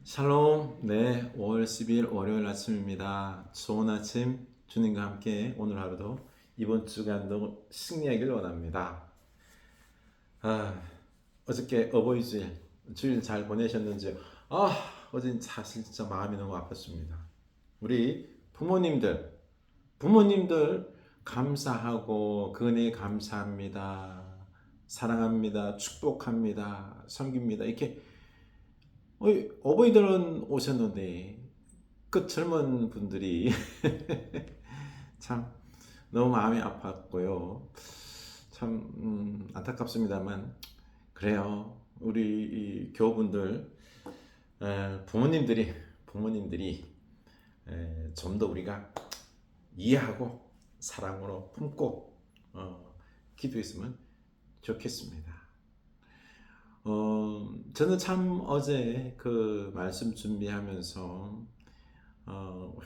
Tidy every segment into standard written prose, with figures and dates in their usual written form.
샬롬, 네, 5월 10일 월요일 아침입니다. 좋은 아침, 주님과 함께 오늘 하루도 이번 주간도 승리하길 원합니다. 어저께 어버이 주일 잘 보내셨는지요? 어제 사실 진짜 마음이 너무 아팠습니다. 우리 부모님들 감사하고 그 은혜 감사합니다. 사랑합니다. 축복합니다. 섬깁니다. 이렇게 어버이들은 오셨는데 그 젊은 분들이 참 너무 마음이 아팠고요. 참 안타깝습니다만 그래요. 우리 이 교우분들 부모님들이 좀 더 우리가 이해하고 사랑으로 품고 기도했으면 좋겠습니다. 저는 참 어제 그 말씀 준비하면서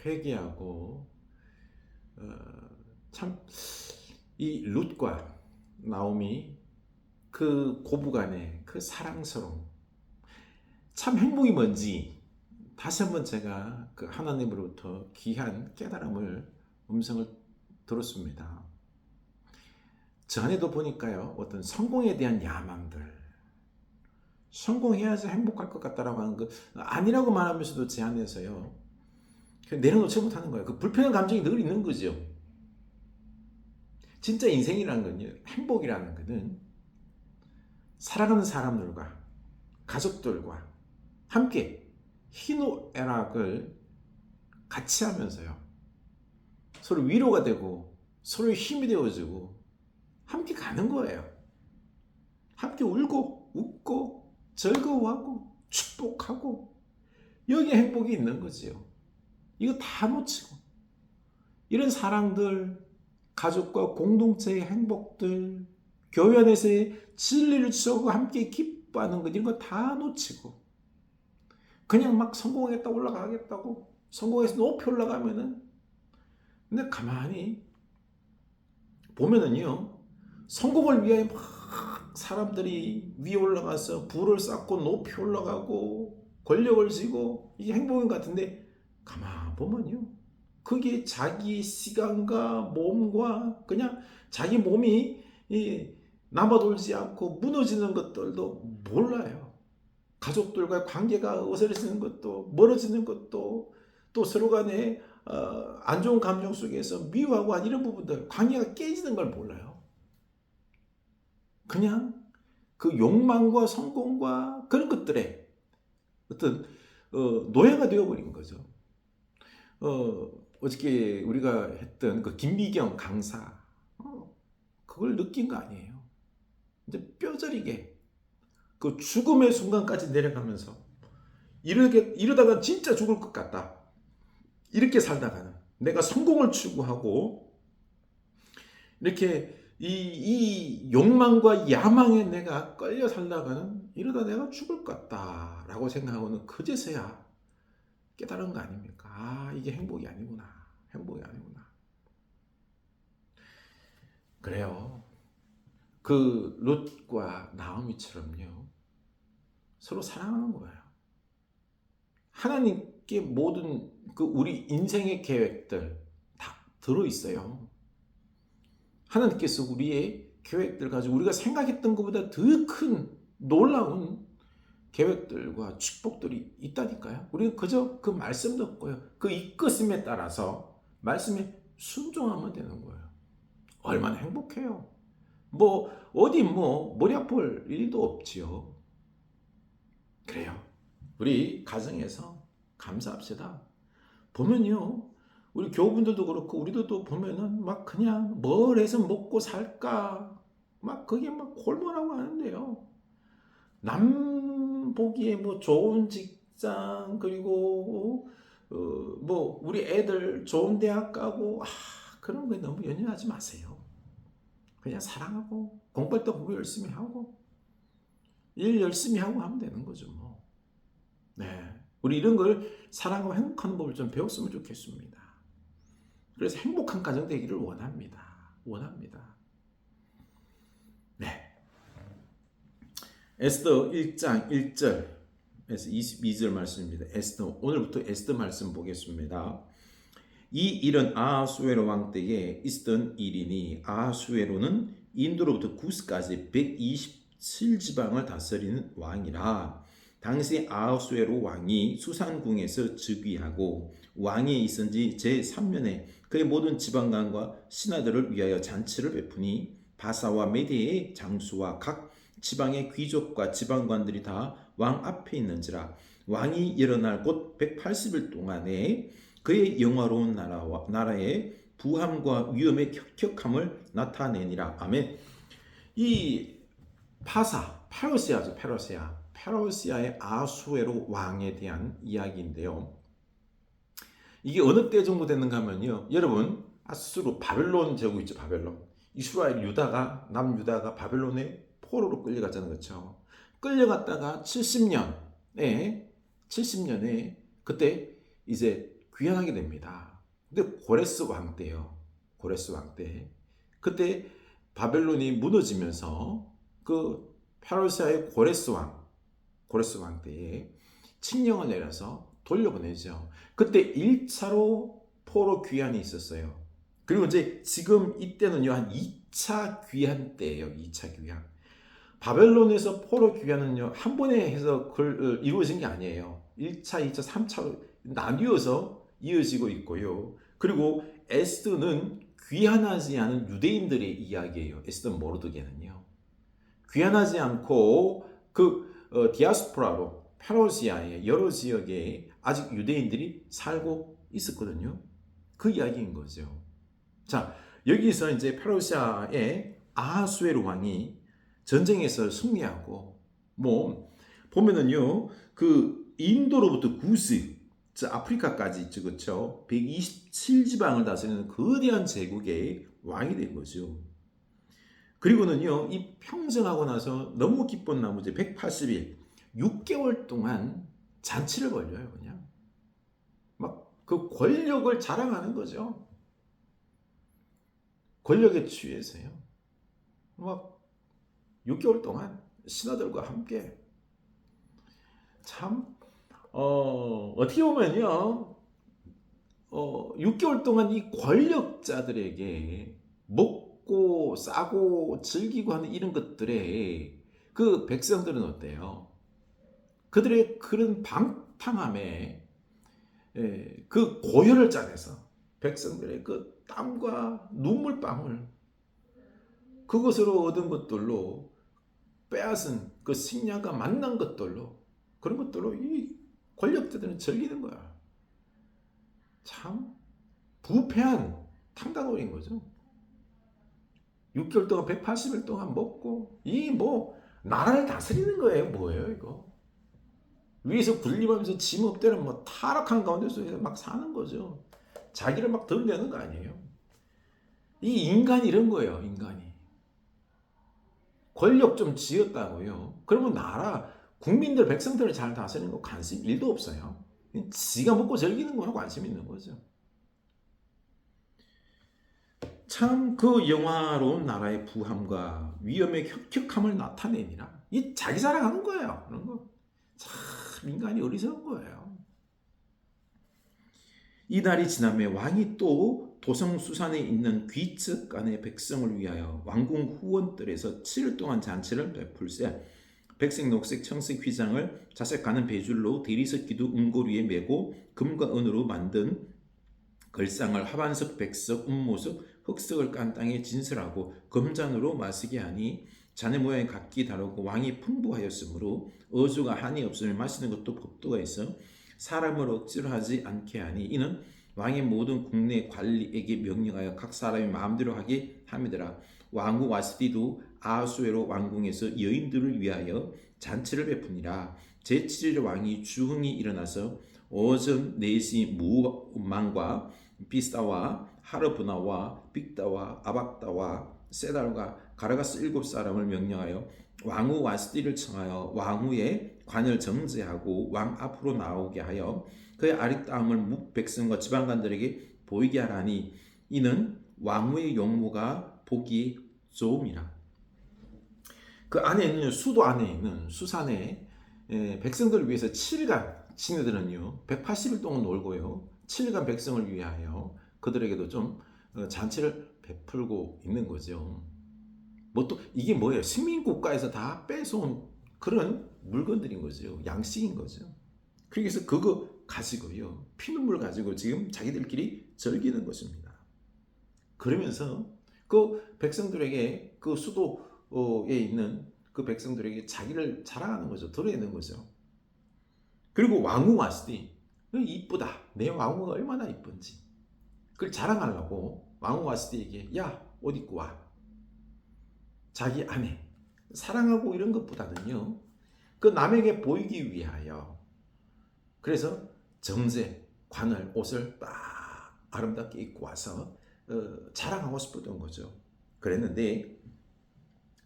회개하고 참 이 룻과 나오미 그 고부간의 그 사랑스러움, 참 행복이 뭔지 다시 한번 제가 그 하나님으로부터 귀한 깨달음을 음성을 들었습니다. 저 안에도 보니까요, 어떤 성공에 대한 야망들, 성공해야지 행복할 것 같다라고 하는 거 아니라고 말하면서도 제 안에서요 내려놓지 못하는 거예요. 그 불편한 감정이 늘 있는 거죠. 진짜 인생이라는 건요, 행복이라는 것은 사랑하는 사람들과 가족들과 함께 희노애락을 같이 하면서요 서로 위로가 되고 서로 힘이 되어주고 함께 가는 거예요. 함께 울고 웃고 즐거워하고 축복하고 여기에 행복이 있는 거지요. 이거 다 놓치고 이런 사랑들, 가족과 공동체의 행복들, 교회 안에서의 진리를 추구하고 함께 기뻐하는 것, 이런 거 다 놓치고 그냥 막 성공하겠다 올라가겠다고 성공해서 높이 올라가면은, 근데 가만히 보면은요 성공을 위하여 막 사람들이 위에 올라가서 부를 쌓고 높이 올라가고 권력을 쥐고 이게 행복인 것 같은데, 가만 보면요 그게 자기 시간과 몸과 그냥 자기 몸이 남아돌지 않고 무너지는 것들도 몰라요. 가족들과 관계가 어설해지는 것도, 멀어지는 것도, 또 서로 간에 안 좋은 감정 속에서 미워하고 한 이런 부분들, 관계가 깨지는 걸 몰라요. 그냥 그 욕망과 성공과 그런 것들에 어떤 노예가 되어버린 거죠. 어저께 우리가 했던 그 김미경 강사, 그걸 느낀 거 아니에요. 이제 뼈저리게 그 죽음의 순간까지 내려가면서 이러다가 진짜 죽을 것 같다, 이렇게 살다가는 내가 성공을 추구하고 이렇게 이 욕망과 야망에 내가 끌려 살다가는 이러다 내가 죽을 것 같다라고 생각하고는 그제서야 깨달은 거 아닙니까? 이게 행복이 아니구나. 행복이 아니구나. 그래요. 그 롯과 나오미처럼요 서로 사랑하는 거예요. 하나님께 모든 그 우리 인생의 계획들 다 들어있어요. 하나님께서 우리의 계획들 가지고 우리가 생각했던 것보다 더 큰 놀라운 계획들과 축복들이 있다니까요. 우리는 그저 그 말씀 듣고요, 그 이끄심에 따라서 말씀에 순종하면 되는 거예요. 얼마나 행복해요. 어디 머리 아플 일도 없지요. 그래요. 우리 가정에서 감사합시다. 보면요 우리 교우분들도 그렇고 우리도 보면은 막 그냥 뭘 해서 먹고 살까 막 그게 막 골몰하고 하는데요, 남 보기에 좋은 직장, 그리고 우리 애들 좋은 대학 가고 그런 거에 너무 연연하지 마세요. 그냥 사랑하고 공부할 때 공부 열심히 하고 일 열심히 하고 하면 되는 거죠. 네, 우리 이런 걸 사랑하고 행복하는 법을 좀 배웠으면 좋겠습니다. 그래서 행복한 가정 되기를 원합니다. 네. 에스더 1장 1절 에서 22절 말씀입니다. 에스더, 오늘부터 에스더 말씀 보겠습니다. 이 일은 아하수에로 왕 때에 있었던 일이니 아하수에로는 인도로부터 구스까지 127지방을 다스리는 왕이라. 당시 아하수에로 왕이 수산궁에서 즉위하고 왕이 있은 지 제3년에 그의 모든 지방관과 신하들을 위하여 잔치를 베푸니 바사와 메대의 장수와 각 지방의 귀족과 지방관들이 다 왕 앞에 있는지라. 왕이 일어날 곧 180일 동안에 그의 영화로운 나라의 부함과 위엄의 격격함을 나타내니라. 아멘. 이 페르시아죠. 페르시아의 아수에로 왕에 대한 이야기인데요. 이게 어느 때 정도 됐는가 하면요, 여러분 아수르 바벨론 제국 있죠. 바벨론. 이스라엘 유다가 남유다가 바벨론에 포로로 끌려갔잖아요. 그렇죠? 끌려갔다가 70년에 그때 이제 귀환하게 됩니다. 근데 고레스 왕 때요. 고레스 왕 때. 그때 바벨론이 무너지면서 그 페르시아의 고레스 왕 때에 칙령을 내려서 돌려보내죠. 그때 1차로 포로 귀환이 있었어요. 그리고 이제 지금 이때는요, 한 2차 귀환 때예요. 2차 귀환. 바벨론에서 포로 귀환은요, 한 번에 해서 이루어진 게 아니에요. 1차, 2차, 3차로 나뉘어서 이어지고 있고요. 그리고 에스더는 귀환하지 않은 유대인들의 이야기예요. 에스더 모르드게는요. 귀환하지 않고 디아스포라로 페르시아의 여러 지역에 아직 유대인들이 살고 있었거든요. 그 이야기인 거죠. 자, 여기서 이제 페르시아의 아하수에로 왕이 전쟁에서 승리하고, 보면은요, 그 인도로부터 구스, 아프리카까지 있죠, 그렇죠? 127지방을 다스리는 거대한 제국의 왕이 된 거죠. 그리고는요, 이 평정하고 나서 너무 기쁜 나머지 180일, 6개월 동안 잔치를 벌려요, 그냥. 막 그 권력을 자랑하는 거죠. 권력에 취해서요. 막 6개월 동안 신하들과 함께 참 어떻게 보면요, 6개월 동안 이 권력자들에게 먹고 싸고 즐기고 하는 이런 것들에 그 백성들은 어때요? 그들의 그런 방탕함에 그 고혈을 짜내서 백성들의 그 땀과 눈물방울, 그것으로 얻은 것들로 빼앗은 그 식량과 만난 것들로, 그런 것들로 이 권력자들은 즐기는 거야. 참 부패한 탕당놀이인 거죠. 6개월 동안 180일 동안 먹고 나라를 다스리는 거예요. 뭐예요 이거? 위에서 군림하면서 지멋대로 타락한 가운데서 막 사는 거죠. 자기를 막 드러내는 거 아니에요. 이 인간이 이런 거예요. 인간이 권력 좀 쥐었다고요. 그러면 국민들, 백성들을 잘 다스리는 거 관심 1도 없어요. 지가 먹고 즐기는 거나 관심 있는 거죠. 참 그 영화로운 나라의 부함과 위엄의 혁혁함을 나타내니라. 이 자기 자랑하는 거예요. 그런 거. 참 인간이 어리석은 거예요. 이날이 지나면 왕이 또 도성수산에 있는 귀측 간의 백성을 위하여 왕궁 후원들에서 7일 동안 잔치를 베풀세 백색, 녹색, 청색 휘장을 자색하는 배줄로 대리석 기둥 은고리에 메고 금과 은으로 만든 걸상을 하반석, 백석, 운모석, 흑석을 깐 땅에 진설하고 금잔으로 마시게 하니 잔의 모양이 각기 다르고 왕이 풍부하였으므로 어주가 한이 없으면 마시는 것도 법도가 있어 사람을 억지로 하지 않게 하니 이는 왕의 모든 국내 관리에게 명령하여 각 사람이 마음대로 하게 함이더라. 왕후 와스디도 아하수에로 왕궁에서 여인들을 위하여 잔치를 베푸니라. 제7일 왕이 주흥이 일어나서 오전 4시 무망과 비스다와 하르브나와 빅다와 아박다와 세달과 가라가스 7사람을 명령하여 왕후 와스디를 청하여 왕후의 관을 정제하고 왕 앞으로 나오게 하여 그의 아리따움을 묵 백성과 지방관들에게 보이게 하라니 이는 왕후의 용모가 보기 좋음이라. 그 안에 있는 수도 안에 있는 수산에 백성들을 위해서 7일간 지네들은요 180일 동안 놀고요 7일간 백성을 위하여 그들에게도 좀 잔치를 베풀고 있는 거죠. 뭐 또 이게 뭐예요? 식민 국가에서 다 뺏어온 그런 물건들인 거죠. 양식인 거죠. 그래서 그거 가지고요 피눈물 가지고 지금 자기들끼리 즐기는 것입니다. 그러면서 그 백성들에게 그 수도에 있는 그 백성들에게 자기를 자랑하는 거죠. 드러내는 거죠. 그리고 왕후 와스디 이쁘다. 내 왕후가 얼마나 이쁜지 그걸 자랑하려고 왕후 와스디에게 야 옷 입고 와. 자기 아내 사랑하고 이런 것보다는요 그 남에게 보이기 위하여 그래서 정제 관을 옷을 딱 아름답게 입고 와서 자랑하고 싶었던 거죠. 그랬는데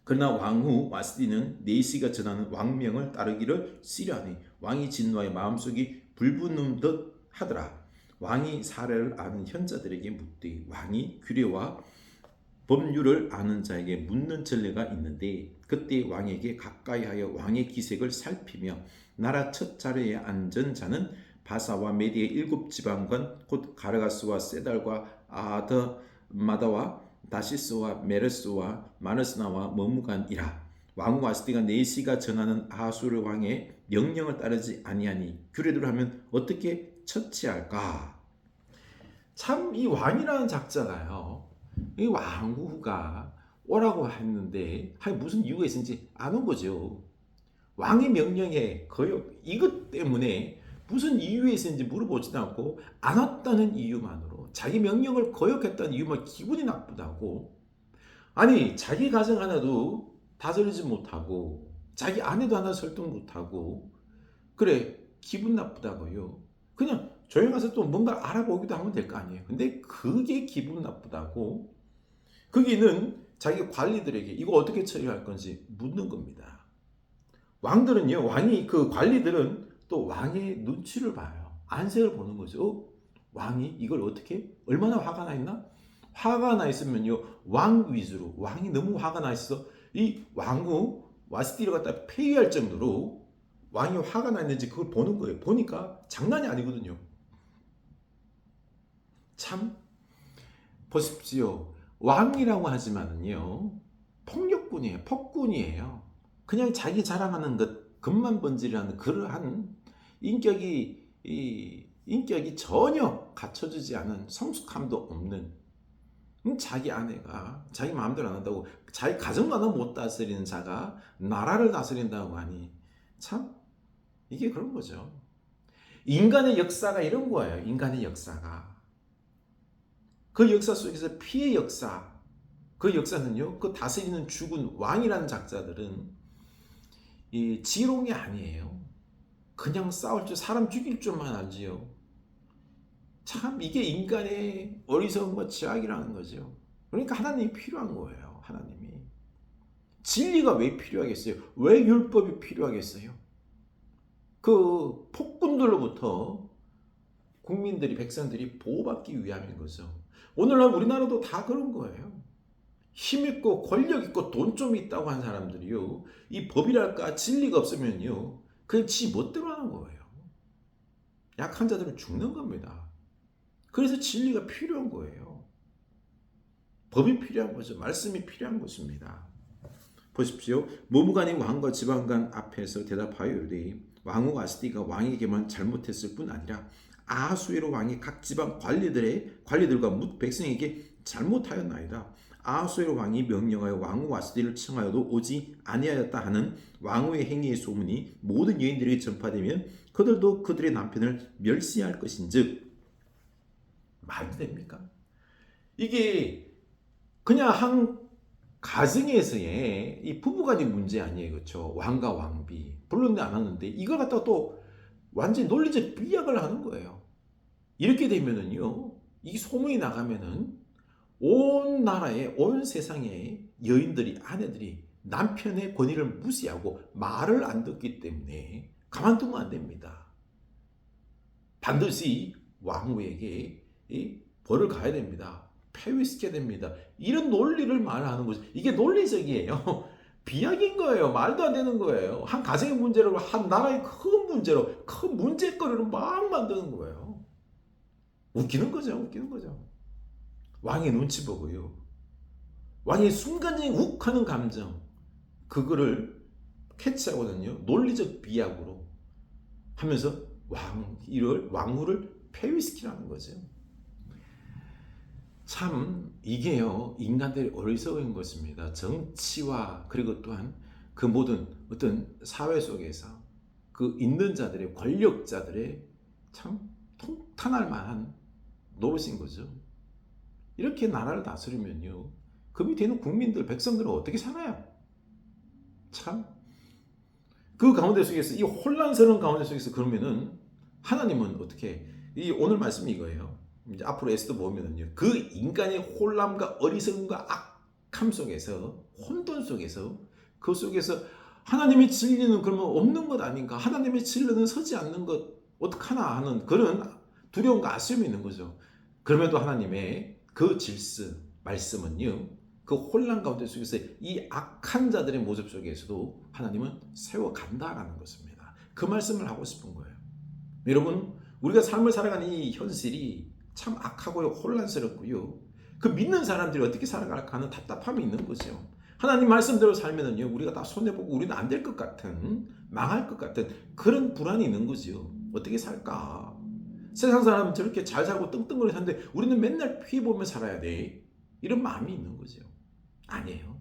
그러나 왕후 와스디는 네시가 전하는 왕명을 따르기를 싫어하니 왕이 진노하여 마음속이 불붙는 듯 하더라. 왕이 사례를 아는 현자들에게 묻되 왕이 규례와 법률을 아는 자에게 묻는 전례가 있는데 그때 왕에게 가까이하여 왕의 기색을 살피며 나라 첫 자리에 앉은 자는 바사와 메디의 7지방관 곧 가르가스와 세달과 아드마다와 다시스와 메르스와 마르스나와 머무간이라. 왕후 와스디가 네시가 전하는 아수르 왕의 명령을 따르지 아니하니 규례대로 하면 어떻게 처치할까? 참 이 왕이라는 작자가요 이 왕후가 오라고 했는데 무슨 이유가 있는지 안 온 거죠. 왕의 명령에 거역 이것 때문에 무슨 이유에 있는지 물어보지도 않고 안 왔다는 이유만으로 자기 명령을 거역했다는 이유만 기분이 나쁘다고. 아니 자기 가정 하나도 다스리지 못하고 자기 아내도 하나 설득 못하고 그래 기분 나쁘다고요. 그냥 조용히 가서 또 뭔가 알아보기도 하면 될 거 아니에요. 근데 그게 기분 나쁘다고 거기는 자기 관리들에게 이거 어떻게 처리할 건지 묻는 겁니다. 왕들은요 왕이 그 관리들은 또 왕의 눈치를 봐요. 안색을 보는 거죠. 왕이 이걸 어떻게 얼마나 화가 나 있나? 화가 나 있으면요 왕 위주로 왕이 너무 화가 나 있어 이 왕후 와스티를 갖다 폐위할 정도로 왕이 화가 나 있는지 그걸 보는 거예요. 보니까 장난이 아니거든요. 참 보십시오. 왕이라고 하지만은요 폭력군이에요. 폭군이에요. 그냥 자기 자랑하는 것 겉만 번지르하는 그러한 인격이 전혀 갖춰지지 않은 성숙함도 없는 자기 아내가 자기 마음대로 안 한다고 자기 가정도 하나 못 다스리는 자가 나라를 다스린다고 하니 참 이게 그런 거죠. 인간의 역사가 이런 거예요. 인간의 역사가 그 역사 속에서 피해 역사 그 역사는요 그 다스리는 죽은 왕이라는 작자들은 이 지롱이 아니에요. 그냥 싸울 줄 사람 죽일 줄만 알지요. 참 이게 인간의 어리석음과 지악이라는 거죠. 그러니까 하나님이 필요한 거예요. 하나님이 진리가 왜 필요하겠어요? 왜 율법이 필요하겠어요? 그 폭군들로부터 국민들이 백성들이 보호받기 위함인 거죠. 오늘날 우리나라도 다 그런 거예요. 힘있고 권력있고 돈 좀 있다고 한 사람들이요 이 법이랄까 진리가 없으면요 그냥 지 멋대로 하는 거예요. 약한 자들은 죽는 겁니다. 그래서 진리가 필요한 거예요. 법이 필요한 거죠. 말씀이 필요한 것입니다. 보십시오. 모무간이 왕과 지방관 앞에서 대답하여 이르되 왕후 와스디가 왕에게만 잘못했을 뿐 아니라 아하수에로 왕이 각 지방 관리들과 뭇 백성에게 잘못하였나이다. 아하수에로 왕이 명령하여 왕후 와스디를 청하여도 오지 아니하였다 하는 왕후의 행위의 소문이 모든 여인들에게 전파되면 그들도 그들의 남편을 멸시할 것인즉 말도 됩니까? 이게 그냥 한 가정에서의 이 부부간의 문제 아니에요. 그렇죠? 왕과 왕비 불렀는데 안 왔는데 이걸 갖다가 또 완전히 논리적 비약을 하는 거예요. 이렇게 되면은요 이 소문이 나가면은 온 나라에 온 세상에 여인들이 아내들이 남편의 권위를 무시하고 말을 안 듣기 때문에 가만두면 안 됩니다. 반드시 왕후에게 벌을 가야 됩니다. 폐위시켜야 됩니다. 이런 논리를 말하는 거죠. 이게 논리적이에요. 비약인 거예요. 말도 안 되는 거예요. 한 가정의 문제로, 한 나라의 큰 문제로, 큰 문제거리로 막 만드는 거예요. 웃기는 거죠. 웃기는 거죠. 왕의 눈치 보고요. 왕의 순간적인 욱하는 감정, 그거를 캐치하거든요. 논리적 비약으로 하면서 왕후를 폐위시키라는 거죠. 참 이게요, 인간들이 어리석은 것입니다. 정치와 그리고 또한 그 모든 어떤 사회 속에서 그 있는 자들의, 권력자들의 참 통탄할 만한 노릇인 거죠. 이렇게 나라를 다스리면요, 그 밑에 있는 국민들, 백성들은 어떻게 살아요? 참 그 가운데 속에서, 이 혼란스러운 가운데 속에서, 그러면은 하나님은 어떻게, 이 오늘 말씀이 이거예요. 이제 앞으로 에스더 보면은요, 그 인간의 혼란과 어리석음과 악함 속에서, 혼돈 속에서, 그 속에서 하나님의 진리는 그러면 없는 것 아닌가? 하나님의 진리는 서지 않는 것 어떡하나 하는 그런 두려움과 아쉬움이 있는 거죠. 그럼에도 하나님의 그 질서, 말씀은요, 그 혼란 가운데 속에서 이 악한 자들의 모습 속에서도 하나님은 세워간다라는 것입니다. 그 말씀을 하고 싶은 거예요. 여러분, 우리가 삶을 살아가는 이 현실이 참 악하고요, 혼란스럽고요, 그 믿는 사람들이 어떻게 살아갈까 하는 답답함이 있는 거죠. 하나님 말씀대로 살면은요, 우리가 다 손해보고 우리는 안 될 것 같은, 망할 것 같은 그런 불안이 있는 거죠. 어떻게 살까? 세상 사람은 저렇게 잘 살고 떵떵거리 사는데 우리는 맨날 피해 보며 살아야 돼. 이런 마음이 있는 거죠. 아니에요.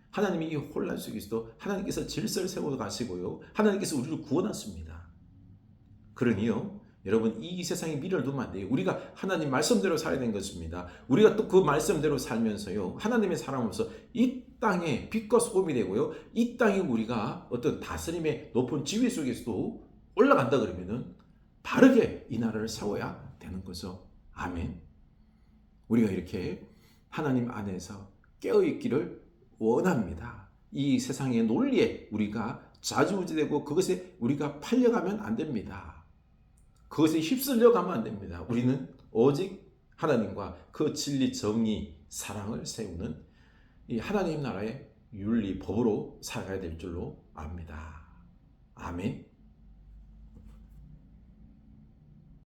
하나님이 이 혼란 속에서도 하나님께서 질서를 세워 가시고요, 하나님께서 우리를 구원하십니다. 그러니요, 여러분, 이 세상의 미래를 두면 안 돼요. 우리가 하나님 말씀대로 살아야 되는 것입니다. 우리가 또 그 말씀대로 살면서요, 하나님의 사람으로서 이 땅에 빛과 소금이 되고요, 이 땅에 우리가 어떤 다스림의 높은 지위 속에서도 올라간다 그러면은 바르게 이 나라를 세워야 되는 거죠. 아멘. 우리가 이렇게 하나님 안에서 깨어있기를 원합니다. 이 세상의 논리에 우리가 좌지우지되고 그것에 우리가 팔려가면 안 됩니다. 그것에 휩쓸려 가면 안 됩니다. 우리는 오직 하나님과 그 진리, 정의, 사랑을 세우는 이 하나님 나라의 윤리, 법으로 살아가야 될 줄로 압니다. 아멘.